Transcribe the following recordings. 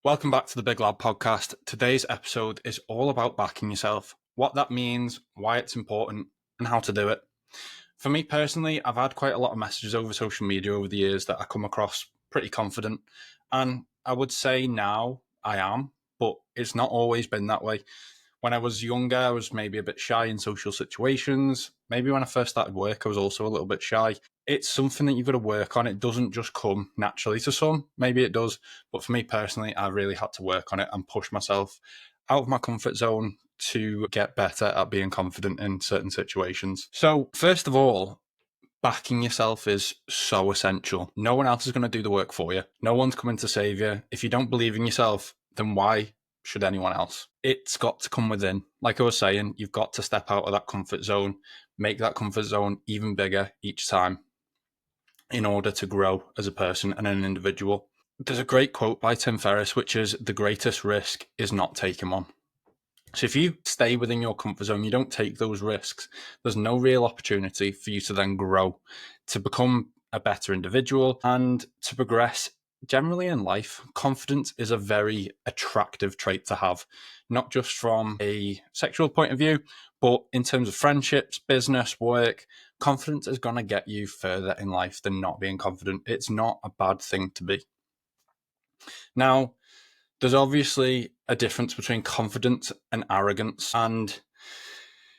Welcome back to the Big Lad Podcast. Today's episode is all about backing yourself, what that means, why it's important, and how to do it. For me personally, I've had quite a lot of messages over social media over the years that I come across pretty confident, and I would say now I am, but it's not always been that way. When I was younger, I was maybe a bit shy in social situations. Maybe when I first started work, I was also a little bit shy. It's something that you've got to work on. It doesn't just come naturally to some. Maybe it does. But for me personally, I really had to work on it and push myself out of my comfort zone to get better at being confident in certain situations. So, first of all, backing yourself is so essential. No one else is going to do the work for you. No one's coming to save you. If you don't believe in yourself, then why should anyone else? It's got to come within. Like I was saying, you've got to step out of that comfort zone, make that comfort zone even bigger each time in order to grow as a person and an individual. There's a great quote by Tim Ferriss, which is, "The greatest risk is not taking one." So if you stay within your comfort zone, you don't take those risks, there's no real opportunity for you to then grow, to become a better individual and to progress generally in life. Confidence is a very attractive trait to have, not just from a sexual point of view, but in terms of friendships, business, work. Confidence is going to get you further in life than not being confident. It's not a bad thing to be. Now, there's obviously a difference between confidence and arrogance, and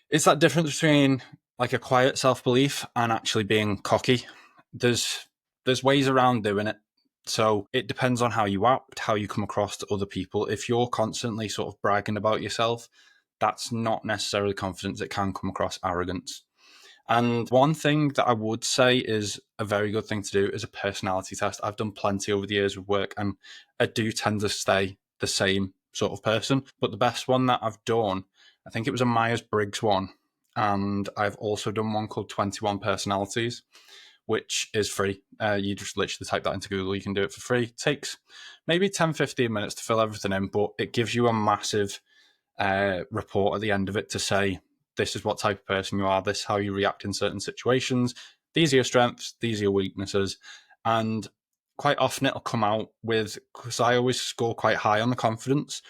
it's that difference between like a quiet self-belief and actually being cocky. There's ways around doing it. So it depends on how you act, how you come across to other people. If you're constantly sort of bragging about yourself, that's not necessarily confidence. It can come across arrogance. And one thing that I would say is a very good thing to do is a personality test. I've done plenty over the years of work, and I do tend to stay the same sort of person. But the best one that I've done, I think it was a Myers-Briggs one. And I've also done one called 21 Personalities, which is free. You just literally type that into Google. You can do it for free. It takes maybe 10, 15 minutes to fill everything in, but it gives you a massive report at the end of it to say, this is what type of person you are, this is how you react in certain situations, these are your strengths, these are your weaknesses. And quite often it'll come out with, because I always score quite high on the confidence,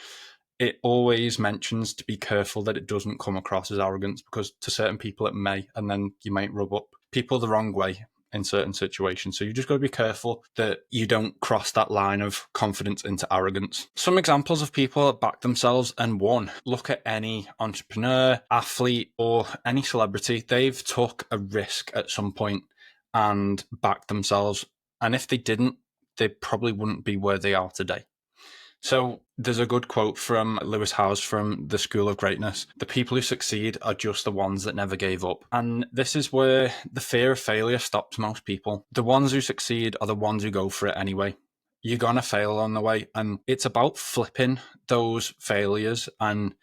it always mentions to be careful that it doesn't come across as arrogance, because to certain people it may, and then you might rub up people the wrong way in certain situations. So you just got to be careful that you don't cross that line of confidence into arrogance. Some examples of people that back themselves and won. Look at any entrepreneur, athlete, or any celebrity. They've took a risk at some point and backed themselves. And if they didn't, they probably wouldn't be where they are today. So there's a good quote from Lewis Howes from The School of Greatness. The people who succeed are just the ones that never gave up. And this is where the fear of failure stops most people. The ones who succeed are the ones who go for it anyway. You're going to fail on the way. And it's about flipping those failures and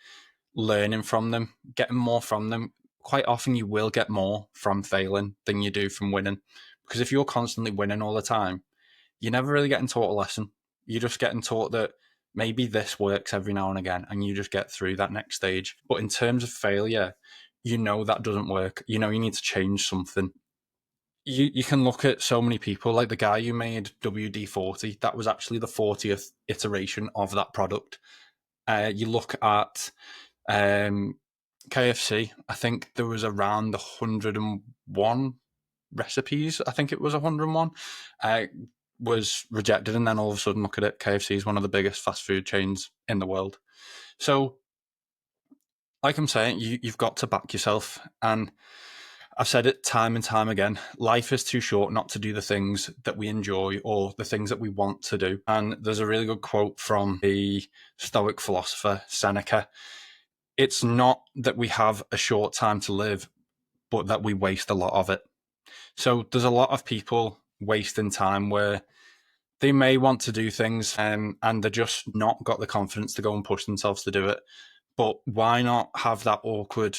learning from them, getting more from them. Quite often you will get more from failing than you do from winning. Because if you're constantly winning all the time, you're never really getting taught a lesson. You're just getting taught that maybe this works every now and again, and you just get through that next stage. But in terms of failure, you know that doesn't work. You know you need to change something. You can look at so many people, like the guy who made WD-40. That was actually the 40th iteration of that product. You look at KFC. I think there was around 101 recipes. I think it was 101. Was rejected, and then all of a sudden, look at it, KFC is one of the biggest fast food chains in the world. So, like I'm saying, you've got to back yourself, and I've said it time and time again, life is too short not to do the things that we enjoy or the things that we want to do. And there's a really good quote from the Stoic philosopher Seneca. It's not that we have a short time to live, but that we waste a lot of it. So there's a lot of people wasting time where they may want to do things and they're just not got the confidence to go and push themselves to do it. But why not have that awkward,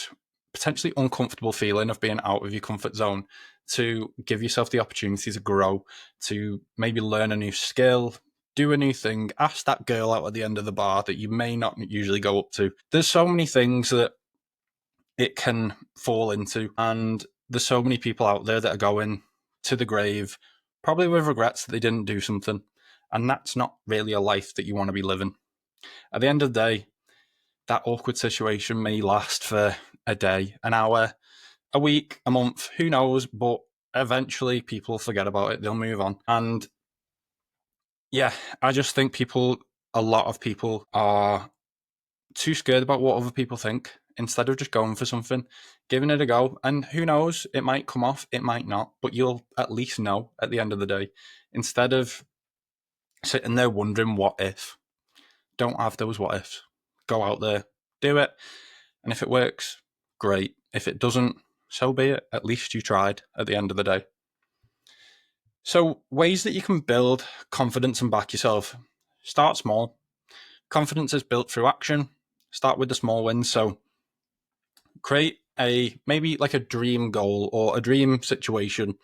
potentially uncomfortable feeling of being out of your comfort zone to give yourself the opportunity to grow, to maybe learn a new skill, do a new thing, ask that girl out at the end of the bar that you may not usually go up to. There's so many things that it can fall into, and there's so many people out there that are going to the grave probably with regrets that they didn't do something. And that's not really a life that you want to be living. At the end of the day, that awkward situation may last for a day, an hour, a week, a month, who knows, but eventually people forget about it, they'll move on. And yeah, I just think a lot of people are too scared about what other people think instead of just going for something, giving it a go. And who knows, it might come off, it might not, but you'll at least know at the end of the day. Instead of sitting there wondering what if, don't have those what ifs. Go out there, do it. And if it works, great. If it doesn't, so be it. At least you tried at the end of the day. So, ways that you can build confidence and back yourself. Start small. Confidence is built through action. Start with the small wins. So, create maybe like a dream goal or a dream situation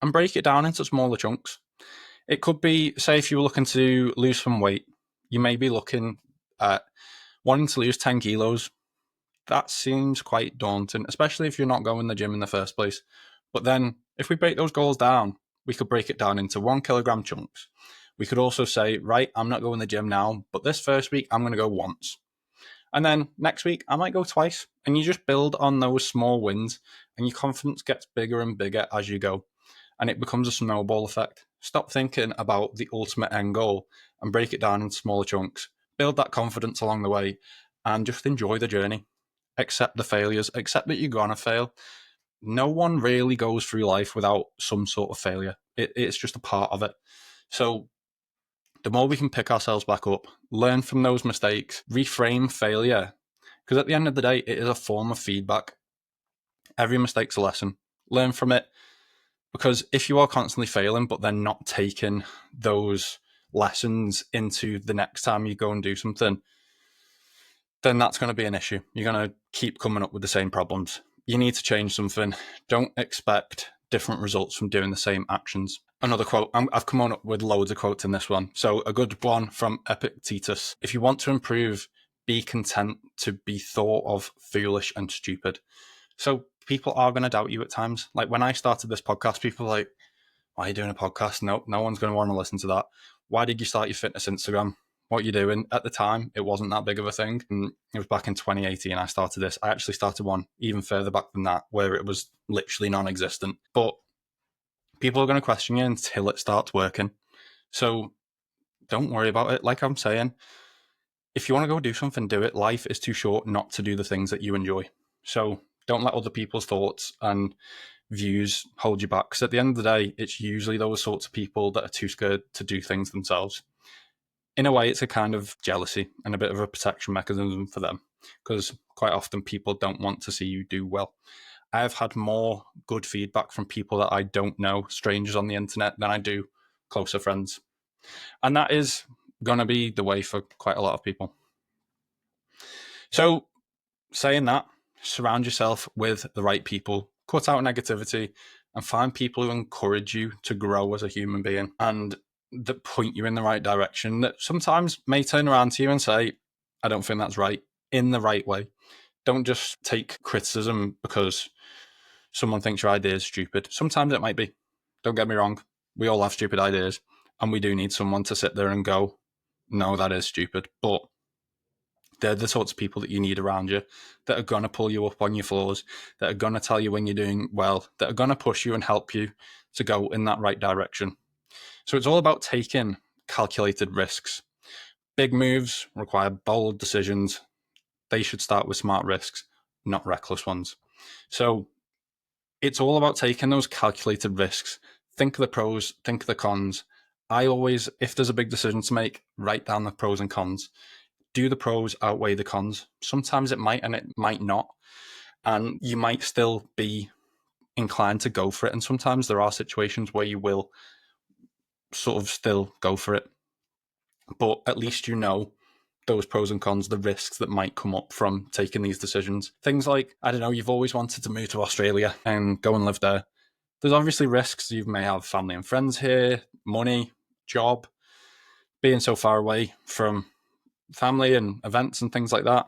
and break it down into smaller chunks. It could be, say, if you were looking to lose some weight, you may be looking at wanting to lose 10 kilos. That seems quite daunting, especially if you're not going to the gym in the first place. But then if we break those goals down, we could break it down into 1 kilogram chunks. We could also say, right, I'm not going to the gym now, but this first week I'm going to go once. And then next week I might go twice. And you just build on those small wins and your confidence gets bigger and bigger as you go. And it becomes a snowball effect. Stop thinking about the ultimate end goal and break it down into smaller chunks. Build that confidence along the way and just enjoy the journey. Accept the failures, accept that you're going to fail. No one really goes through life without some sort of failure. It's just a part of it. So the more we can pick ourselves back up, learn from those mistakes, reframe failure, because at the end of the day, it is a form of feedback. Every mistake's a lesson. Learn from it, because if you are constantly failing, but then not taking those lessons into the next time you go and do something, then that's going to be an issue. You're going to keep coming up with the same problems. You need to change something. Don't expect different results from doing the same actions. Another quote, I've come on up with loads of quotes in this one. So a good one from Ep.65. If you want to improve, be content to be thought of foolish and stupid. So people are going to doubt you at times. Like when I started this podcast, people were like, why are you doing a podcast? No one's going to want to listen to that. Why did you start your fitness Instagram? What you're doing? At the time, it wasn't that big of a thing. And it was back in 2018 I started this. I actually started one even further back than that, where it was literally non-existent. But people are going to question you until it starts working. So don't worry about it. Like I'm saying, if you want to go do something, do it. Life is too short not to do the things that you enjoy. So don't let other people's thoughts and views hold you back. Because at the end of the day, it's usually those sorts of people that are too scared to do things themselves. In a way, it's a kind of jealousy and a bit of a protection mechanism for them, because quite often people don't want to see you do well. I've had more good feedback from people that I don't know, strangers on the internet, than I do closer friends. And that is going to be the way for quite a lot of people. So, saying that, surround yourself with the right people, cut out negativity, and find people who encourage you to grow as a human being and that point you in the right direction, that sometimes may turn around to you and say, I don't think that's right, in the right way. Don't just take criticism because someone thinks your idea is stupid. Sometimes it might be. Don't get me wrong. We all have stupid ideas, and we do need someone to sit there and go, no, that is stupid. But they're the sorts of people that you need around you that are going to pull you up on your flaws, that are going to tell you when you're doing well, that are going to push you and help you to go in that right direction. So it's all about taking calculated risks. Big moves require bold decisions. They should start with smart risks, not reckless ones. So it's all about taking those calculated risks. Think of the pros, think of the cons. I always, if there's a big decision to make, write down the pros and cons. Do the pros outweigh the cons? Sometimes it might and it might not. And you might still be inclined to go for it. And sometimes there are situations where you will sort of still go for it. But at least you know those pros and cons, the risks that might come up from taking these decisions. Things like, I don't know, you've always wanted to move to Australia and go and live there. There's obviously risks. You may have family and friends here, money, job, being so far away from family and events and things like that.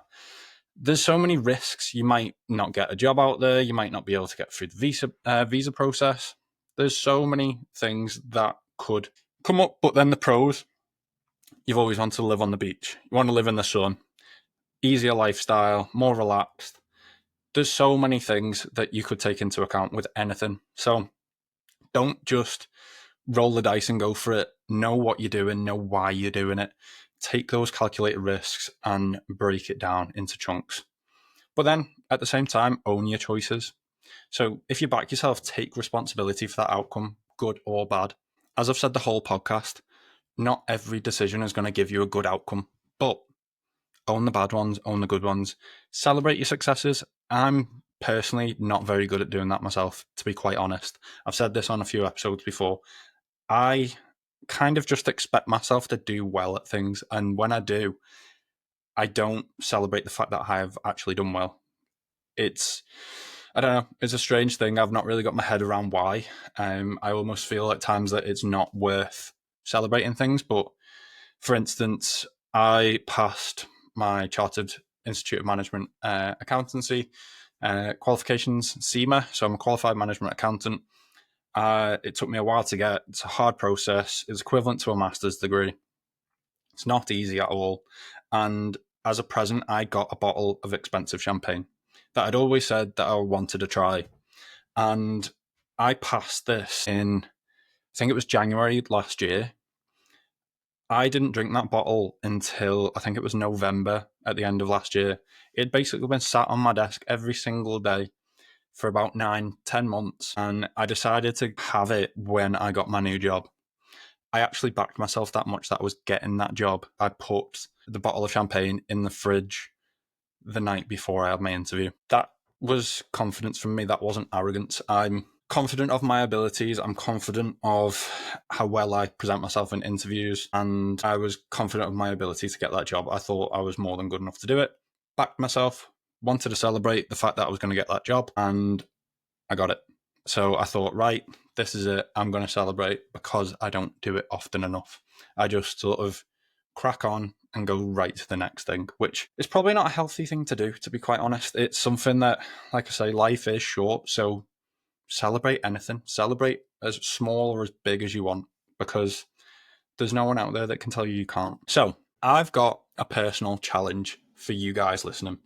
There's so many risks. You might not get a job out there. You might not be able to get through the visa process. There's so many things that could Come up, but then the pros. You've always wanted to live on the beach. You want to live in the sun. Easier lifestyle, more relaxed. There's so many things that you could take into account with anything. So don't just roll the dice and go for it. Know what you're doing, know why you're doing it. Take those calculated risks and break it down into chunks. But then at the same time, own your choices. So if you back yourself, take responsibility for that outcome, good or bad. As I've said the whole podcast, not every decision is going to give you a good outcome, but own the bad ones, own the good ones, celebrate your successes. I'm personally not very good at doing that myself, to be quite honest. I've said this on a few episodes before. I kind of just expect myself to do well at things, and when I do, I don't celebrate the fact that I have actually done well. I don't know, it's a strange thing. I've not really got my head around why. I almost feel at times that it's not worth celebrating things, but for instance, I passed my Chartered Institute of Management Accountancy qualifications, CIMA, so I'm a qualified management accountant. It took me a while to get. It's a hard process. It's equivalent to a master's degree. It's not easy at all. And as a present, I got a bottle of expensive champagne that I'd always said that I wanted to try. And I passed this in, I think it was January last year. I didn't drink that bottle until I think it was November at the end of last year. It basically been sat on my desk every single day for about 9-10 months, and I decided to have it when I got my new job. I actually backed myself that much that I was getting that job. I put the bottle of champagne in the fridge the night before I had my interview. That was confidence from me. That wasn't arrogance. I'm confident of my abilities. I'm confident of how well I present myself in interviews, and I was confident of my ability to get that job. I thought I was more than good enough to do it. Backed myself, wanted to celebrate the fact that I was going to get that job, and I got it. So I thought, right, this is it. I'm going to celebrate because I don't do it often enough. I just sort of crack on and go right to the next thing, which is probably not a healthy thing to do, to be quite honest. It's something that, like I say, life is short. So celebrate anything. Celebrate as small or as big as you want, because there's no one out there that can tell you can't. So I've got a personal challenge for you guys listening.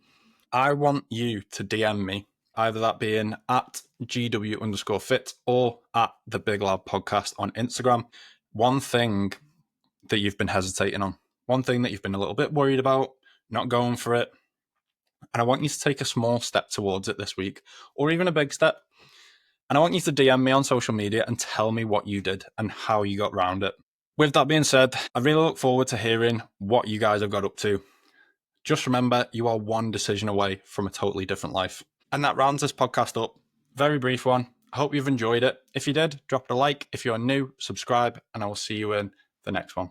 I want you to DM me, either that being at GW_fit or at the Big Lab Podcast on Instagram. One thing that you've been hesitating on, one thing that you've been a little bit worried about, not going for it. And I want you to take a small step towards it this week, or even a big step. And I want you to DM me on social media and tell me what you did and how you got around it. With that being said, I really look forward to hearing what you guys have got up to. Just remember, you are one decision away from a totally different life. And that rounds this podcast up. Very brief one. I hope you've enjoyed it. If you did, drop a like. If you're new, subscribe, and I will see you in the next one.